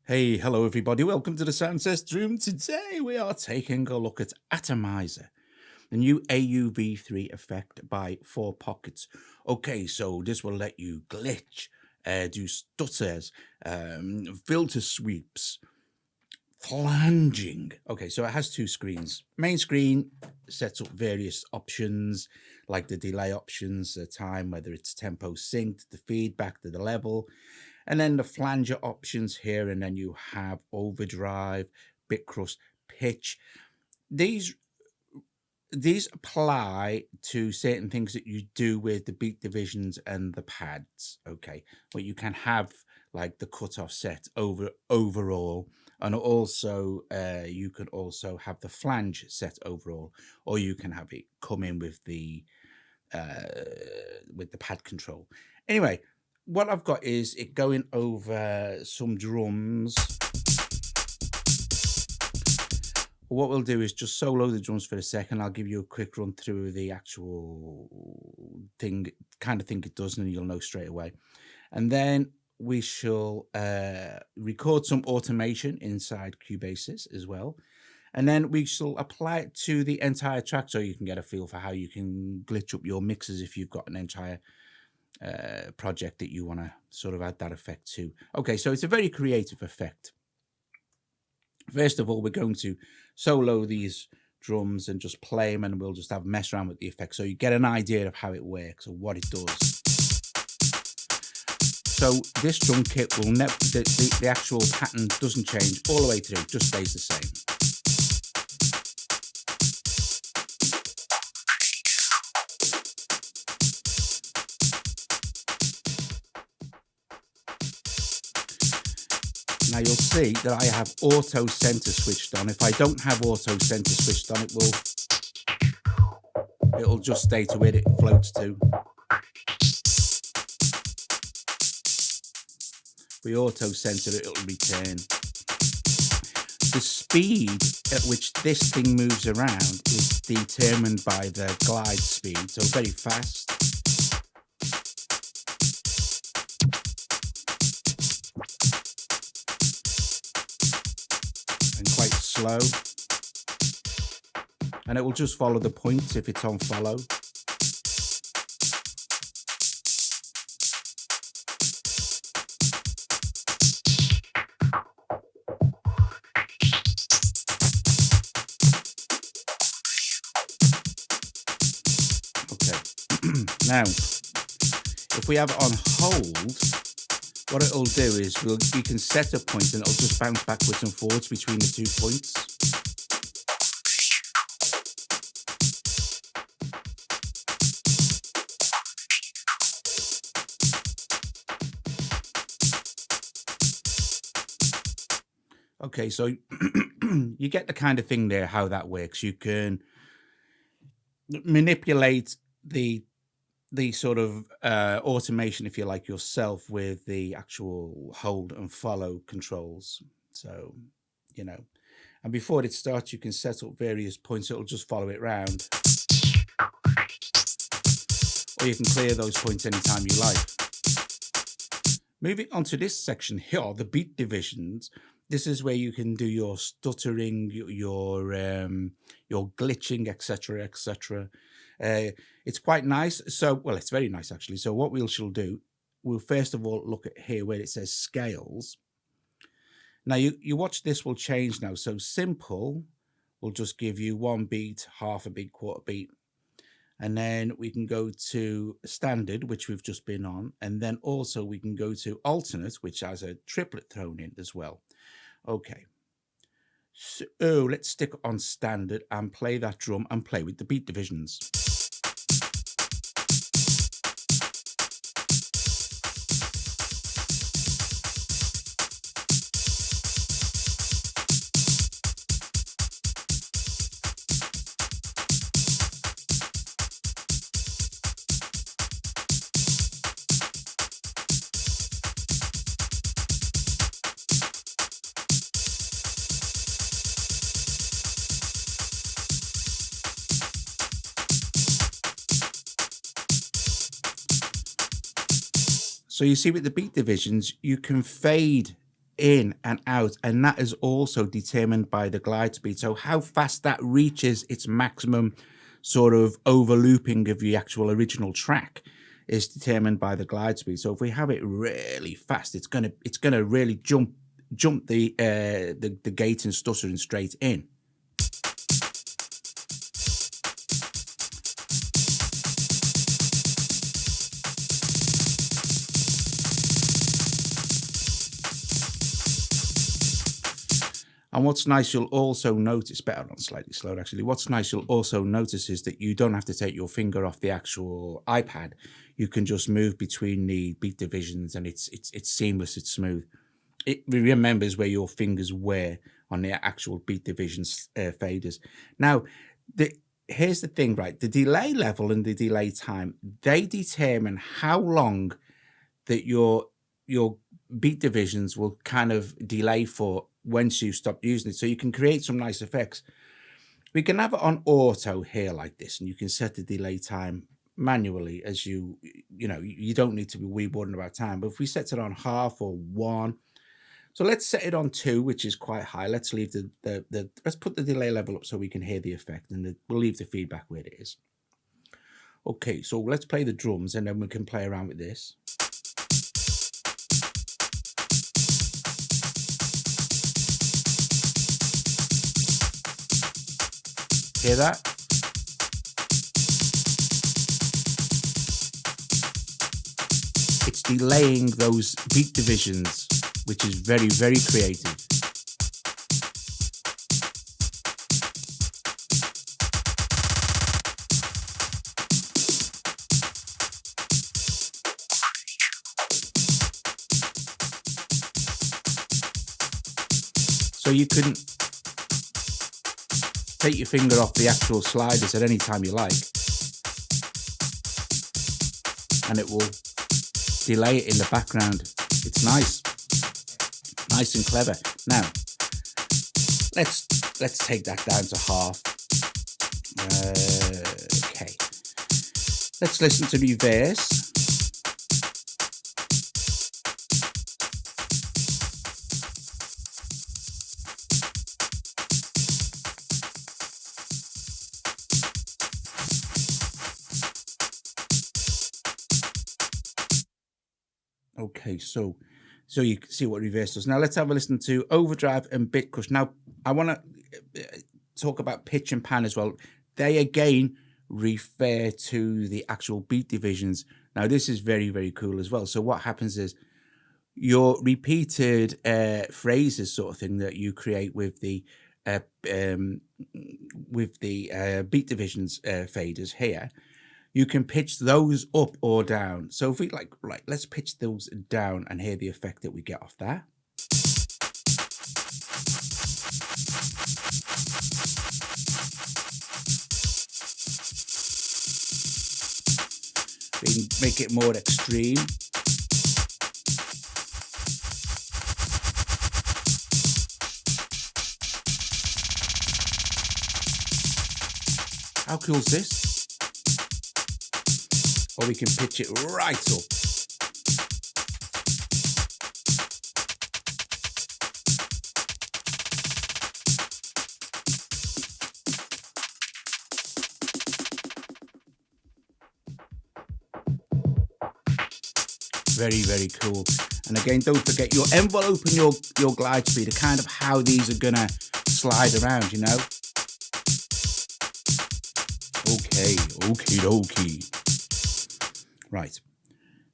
Hey, hello everybody. Welcome to the Soundcest Room. Today we are taking a look at Atomizer, the new AUv3 effect by 4Pockets. Okay, so this will let you glitch, do stutters, filter sweeps, flanging. Okay, so it has two screens. Main screen sets up various options like the delay options, the time, whether it's tempo synced, the feedback to the level, and then the flanger options here, and then you have overdrive, bit crust, pitch. These apply to certain things that you do with the beat divisions and the pads. Okay, but you can have like the cutoff set overall, and also you can also have the flange set overall, or you can have it come in with the pad control. Anyway, what I've got is it going over some drums. What we'll do is just solo the drums for a second. I'll give you a quick run through the actual kind of thing it does, and you'll know straight away. And then we shall record some automation inside Cubasis as well. And then we shall apply it to the entire track so you can get a feel for how you can glitch up your mixes if you've got an entire project that you want to sort of add that effect to. Okay, so it's a very creative effect. First of all, we're going to solo these drums and just play them, and we'll just have mess around with the effect so you get an idea of how it works or what it does. So this drum kit will never, the actual pattern doesn't change all the way through, it just stays the same. Now you'll see that I have auto center switched on. If I don't have auto center switched on, it'll just stay to where it floats to. If we auto center it, it'll return. The speed at which this thing moves around is determined by the glide speed, so very fast. And quite slow. And it will just follow the points if it's on follow. Now, if we have it on hold, what it'll do is we can set a point and it'll just bounce backwards and forwards between the 2 points. Okay, so you get the kind of thing there, how that works. You can manipulate the sort of automation, if you like, yourself with the actual hold and follow controls. So, you know, and before it starts, you can set up various points. It'll just follow it round. Or you can clear those points anytime you like. Moving on to this section here, the beat divisions. This is where you can do your stuttering, your glitching, etc., etc. It's quite nice. So, well, it's very nice actually. So what we shall do, we'll first of all look at here where it says scales. Now you watch, this will change now. So simple will just give you 1 beat, half a beat, quarter beat. And then we can go to standard, which we've just been on. And then also we can go to alternate, which has a triplet thrown in as well. Okay. So let's stick on standard and play that drum and play with the beat divisions. So you see with the beat divisions, you can fade in and out, and that is also determined by the glide speed. So how fast that reaches its maximum sort of overlooping of the actual original track is determined by the glide speed. So if we have it really fast, it's gonna really jump the gate and stuttering straight in. And what's nice, you'll also notice, better on slightly slower actually, what's nice, you'll also notice is that you don't have to take your finger off the actual iPad. You can just move between the beat divisions, and it's seamless, it's smooth. It remembers where your fingers were on the actual beat divisions faders. Now, here's the thing, right? The delay level and the delay time, they determine how long that your beat divisions will kind of delay for once you stop using it. So you can create some nice effects. We can have it on auto here like this, and you can set the delay time manually as you don't need to be worrying about time. But if we set it on half or 1, so let's set it on 2, which is quite high. Let's leave let's put the delay level up so we can hear the effect, and we'll leave the feedback where it is. Okay, so let's play the drums, and then we can play around with this. Hear that? It's delaying those beat divisions, which is very, very creative. So you can take your finger off the actual sliders at any time you like, and it will delay it in the background. It's nice and clever. Now let's take that down to half. Okay, let's listen to the verse. Okay, so you can see what reverse does. Now let's have a listen to Overdrive and Bit Crush. Now I want to talk about pitch and pan as well. They again refer to the actual beat divisions. Now this is very, very cool as well. So what happens is your repeated phrases sort of thing that you create with the beat divisions faders here, you can pitch those up or down. So if we let's pitch those down and hear the effect that we get off that. We can make it more extreme. How cool is this? Or we can pitch it right up. Very, very cool. And again, don't forget your envelope and your glide speed are kind of how these are gonna slide around, you know? Okay, okie dokie. Right.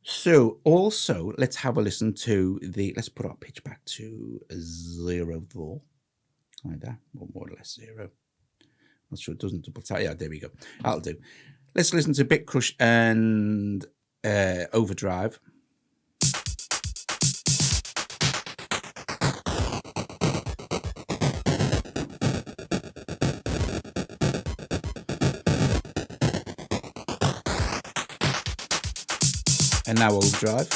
So also let's have a listen to let's put our pitch back to 0 4. Like that, or more or less 0. Not sure it doesn't double tap. Yeah, there we go. That'll do. Let's listen to Bit Crush and Overdrive. And now Overdrive.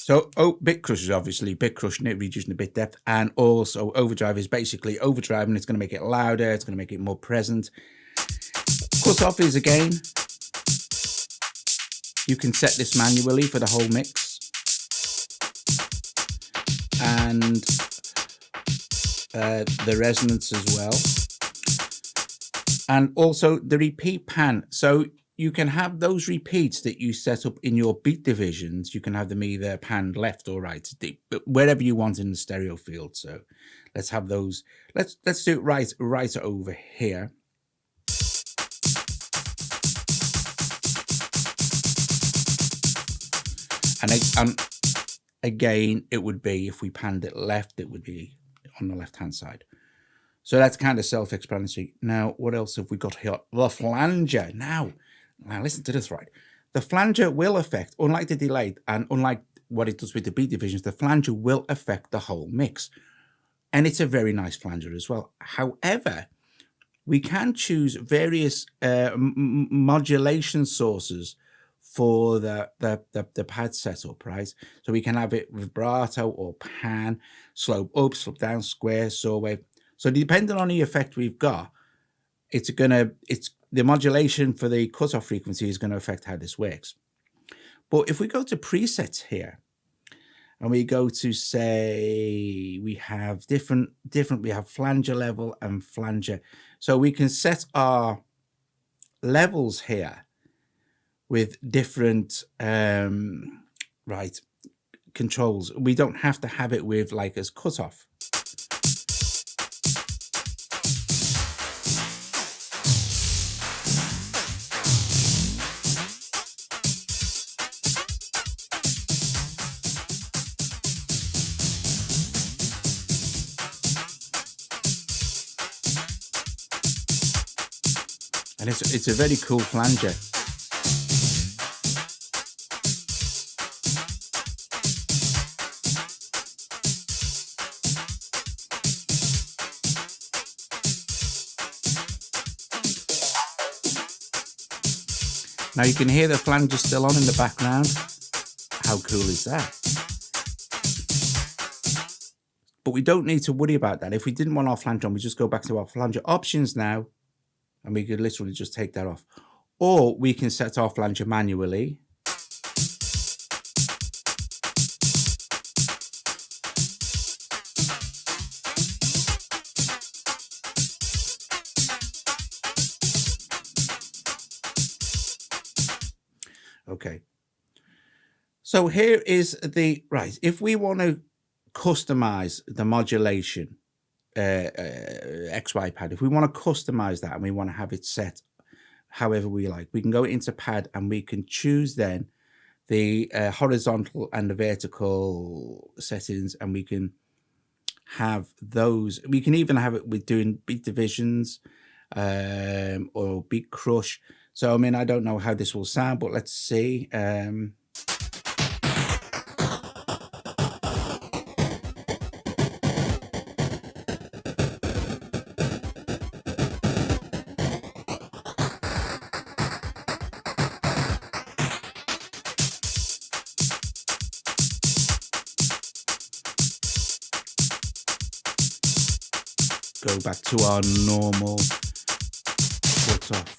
So Bit Crush is obviously bit crushing it, reducing the bit depth, and also Overdrive is basically overdriving. It's going to make it louder. It's going to make it more present. Cut off is again You can set this manually for the whole mix. And the resonance as well. And also the repeat pan. So you can have those repeats that you set up in your beat divisions. You can have them either panned left or right, but wherever you want in the stereo field. So let's have those. Let's do it right over here. And again, it would be, if we panned it left, it would be on the left-hand side. So that's kind of self-explanatory. Now, what else have we got here? The flanger. Now listen to this, right? The flanger will affect, unlike the delay and unlike what it does with the beat divisions, the flanger will affect the whole mix. And it's a very nice flanger as well. However, we can choose various modulation sources for the pad setup, right? So we can have it vibrato or pan, slope up, slope down, square, saw wave. So depending on the effect we've got, the modulation for the cutoff frequency is going to affect how this works. But if we go to presets here, and we go to, say, we have different, we have flanger level and flanger. So we can set our levels here with different controls. We don't have to have it with like as cutoff. And it's a very cool flanger. Now you can hear the flanger still on in the background. How cool is that? But we don't need to worry about that. If we didn't want our flanger on, we just go back to our flanger options now, and we could literally just take that off. Or we can set our flanger manually. Okay. So here is the, right, if we want to customize the modulation XY pad, if we want to customize that and we want to have it set however we like, we can go into pad and we can choose then the horizontal and the vertical settings, and we can have those. We can even have it with doing beat divisions or beat crush. So I mean, I don't know how this will sound, but let's see. Go back to our normal cutoff.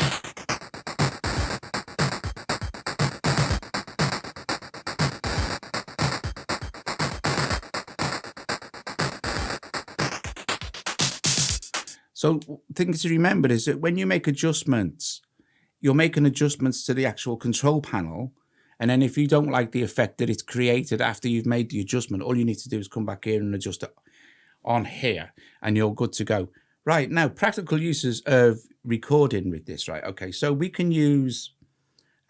So things to remember is that when you make adjustments, you're making adjustments to the actual control panel. And then if you don't like the effect that it's created after you've made the adjustment, all you need to do is come back here and adjust it on here, and you're good to go. Right, now practical uses of recording with this, right? Okay, so we can use,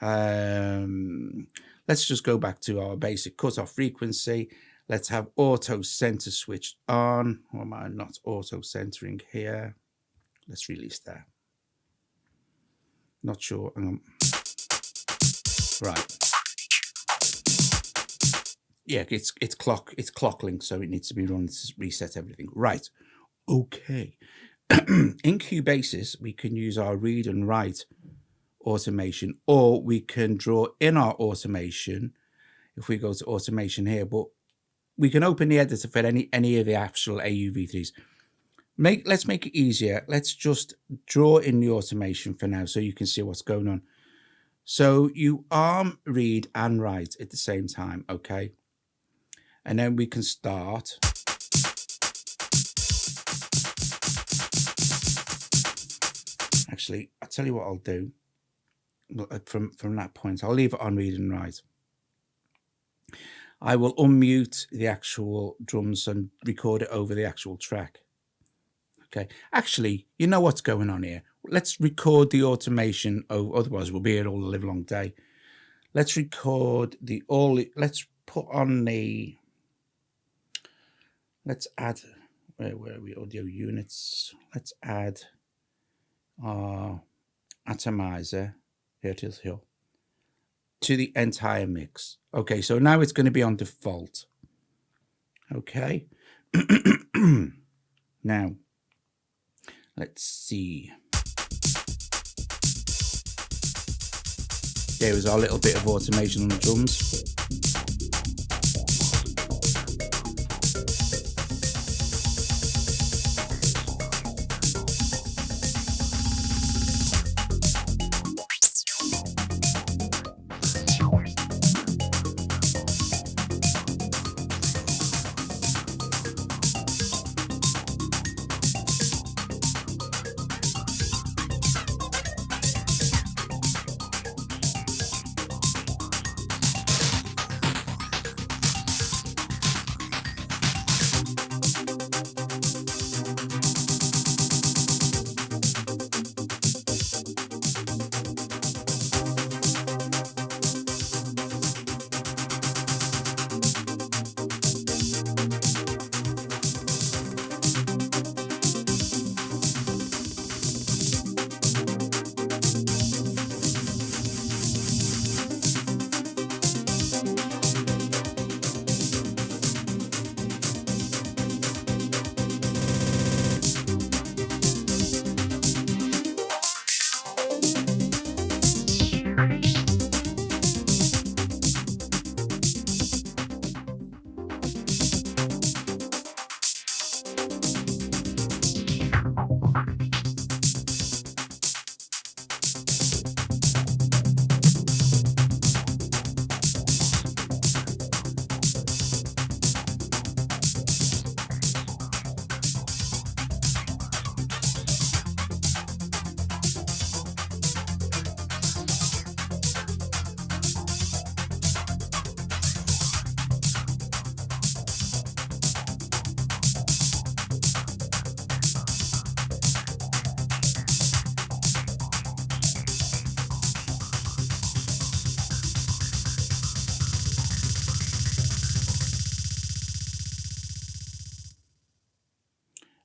let's just go back to our basic cutoff frequency. Let's have auto center switched on. Or am I not auto centering here? Let's release that. Not sure. Right. Yeah, it's clock link, so it needs to be run to reset everything. Right. Okay. In Cubasis, we can use our read and write automation, or we can draw in our automation if we go to automation here, but we can open the editor for any of the actual AUv3s. Let's make it easier. Let's just draw in the automation for now so you can see what's going on. So you arm, read, and write at the same time, okay? And then we can start. Actually, I'll tell you what I'll do. From that point, I'll leave it on read and write. I will unmute the actual drums and record it over the actual track. Okay. Actually, you know what's going on here. Let's record the automation. Otherwise, we'll be here all the live long day. Let's record the all. Let's put on the. Let's add. Where are we? Audio units. Let's add our atomizer. Here it is here. To the entire mix. Okay, so now it's going to be on default. Okay. Now, let's see. There was our little bit of automation on the drums.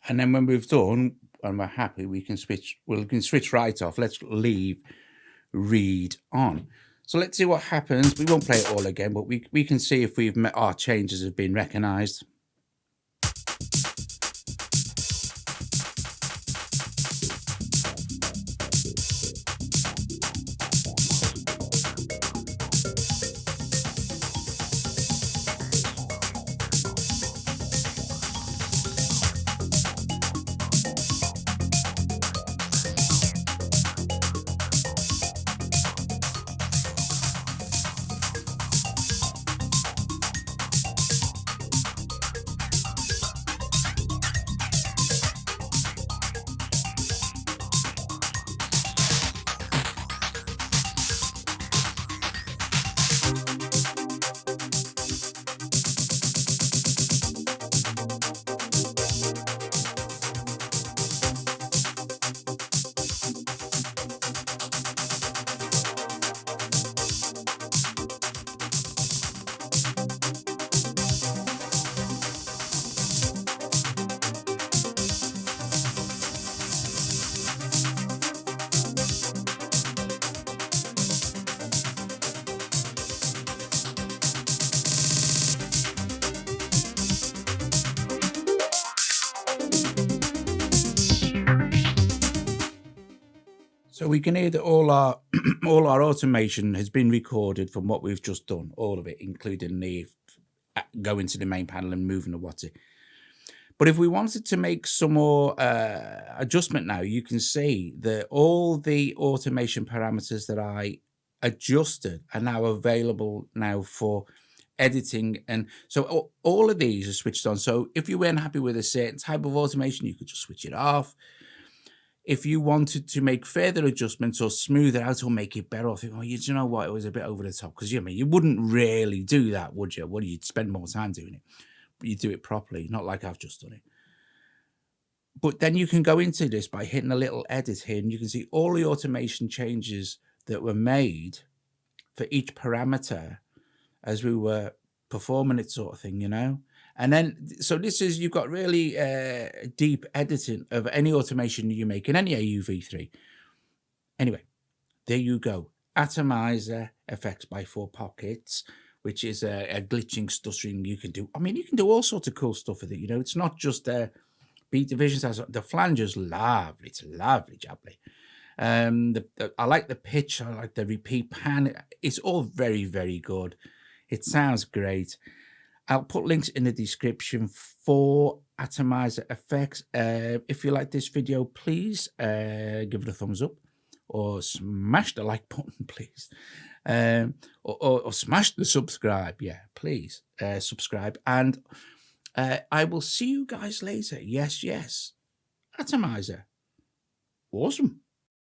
And then when we've done and we're happy, we can switch right off. Let's leave read on. So let's see what happens. We won't play it all again, but we can see if our changes have been recognized. So we can hear that all our all our automation has been recorded from what we've just done, all of it, including the going to the main panel and moving the WATI. But if we wanted to make some more adjustment now, you can see that all the automation parameters that I adjusted are now available now for editing. And so all of these are switched on. So if you weren't happy with a certain type of automation, you could just switch it off. If you wanted to make further adjustments or smooth it out or make it better, I think, oh, you know what, it was a bit over the top. Because you wouldn't really do that, would you? You'd spend more time doing it, but you do it properly, not like I've just done it. But then you can go into this by hitting a little edit here, and you can see all the automation changes that were made for each parameter as we were performing it, sort of thing, And then, so this is, you've got really deep editing of any automation you make in any AUv3. Anyway, there you go. Atomizer effects by 4Pockets, which is a glitching, stuttering you can do. I mean, you can do all sorts of cool stuff with it. It's not just beat divisions. The flanger's lovely. It's lovely, jubbly. I like the pitch. I like the repeat pan. It's all very, very good. It sounds great. I'll put links in the description for Atomizer effects. If you like this video, please give it a thumbs up or smash the like button, please. Or smash the subscribe. Yeah, please subscribe. And I will see you guys later. Yes, yes. Atomizer. Awesome.